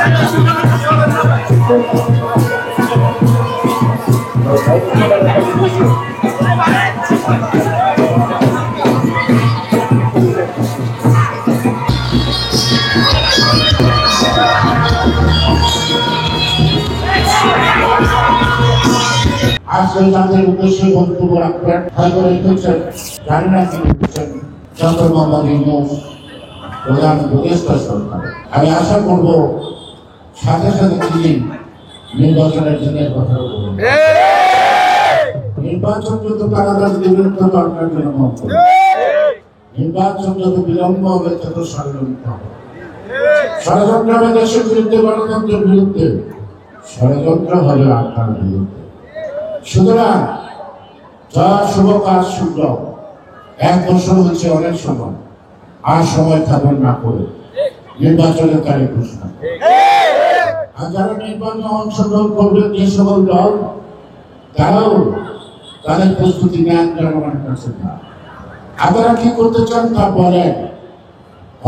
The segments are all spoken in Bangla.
আজকে তাদের উদ্দেশ্যে বক্তব্য রাখবেন হয়তো রেখেছেন জানি না কি লিখেছেন ডক্টর মোহাম্মদ ইউনূস প্রধান উপদেষ্টা সরকার। আমি আশা করব সাথে সাথে তিনি নির্বাচনের দিনের কথা বলবেন। নির্বাচন যত তাড়াতাড়ি দিবেন তত আপনার জন্য মঙ্গল। নির্বাচন যত বিলম্ব হবে তত ষড়যন্ত্র হবে। ষড়যন্ত্র হবে দেশের বিরুদ্ধে, গণতন্ত্রের বিরুদ্ধে, ষড়যন্ত্র হবে আপনার বিরুদ্ধে। সুতরাং যা শুভ কাজ শুভ, 1 বছর হচ্ছে অনেক সময়, আর সময় থাকুন না করে নির্বাচনের তারিখ ঘোষণা। আর যারা নির্বাচনে অংশগ্রহণ করবেন যে সকল দল, তারাও তাদের প্রস্তুতি নেন জনগণের কাছে না। আপনারা কি করতে চান তা বলেন,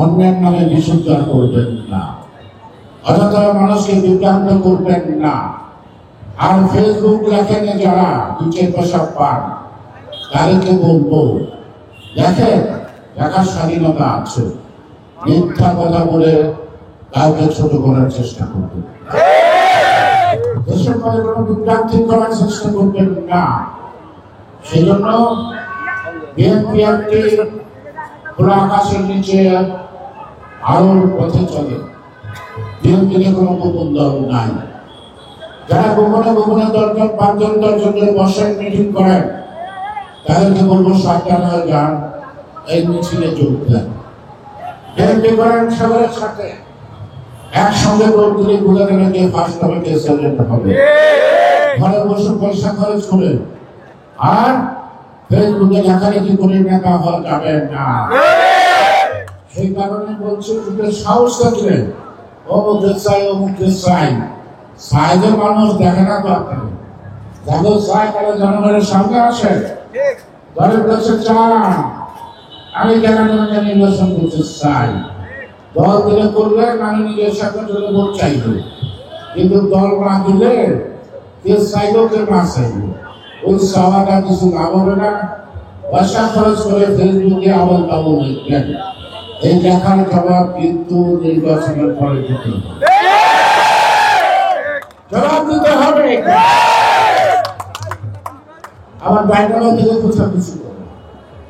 অন্যের নামে বিশুদ্ধার করবেন না, অযথা মানুষকে বিভ্রান্ত করবেন না। আর ফেসবুক লেখেন যারা 2 পয়সা পান, তাদেরকে বলবো দেখেন দেখার স্বাধীনতা আছে, মিথ্যা কথা বলে কাউকে ছোট করার চেষ্টা করবেন, দেশের পরে কোনো বিভ্রান্তি করার চেষ্টা করবেন না। সেই জন্য বিএনপি খোলা আকাশের নিচে আলোর পথে চলে। বিএনপি কোনো গোপন দল নাই। যারা গোপনে গোপনে 5-10 জন বসেন মিটিং করেন, তাদেরকে বলবো সাবধান হয়ে যান, এই মিছিলে যোগ দেন। বিএনপি করেন সবার সাথে একসঙ্গে প্রতিটি বুঝে দেবেন যে ফার্স্ট হবে কে সেকেন্ড হবে। ঘরে বসে পয়সা খরচ করে আর ফেসবুকে লেখালেখি করে নেতা হওয়া যাবে না। সেই কারণে বলছি সাহস থাকলে অমুকে চাই অমুকে চাই, সাইজে মানুষ দেখে না তো আপনাকে, যাদের চাই তারা জনগণের সামনে আসে, দলের কাছে চান আমি কেন নির্বাচন করতে চাই, দল দিলে করলেন আমি নিজের সাথে ভোট চাইব, কিন্তু দল না দিলে কে চাইব কে না চাইব, ওই চাওয়াটা কিছু লাভ হবে না। পয়সা খরচ করে ফেসবুকে আবল তাবল লিখবেন, এই লেখার জবাব কিন্তু নির্বাচনের পরে দিতে হবে, জবাব দিতে হবে। আমার বাইরে থেকে খোঁচাখুচি করে,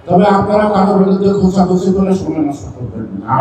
তবে আপনারা কারো বিরুদ্ধে খোঁচাখুচি করে সময় নষ্ট করবেন না।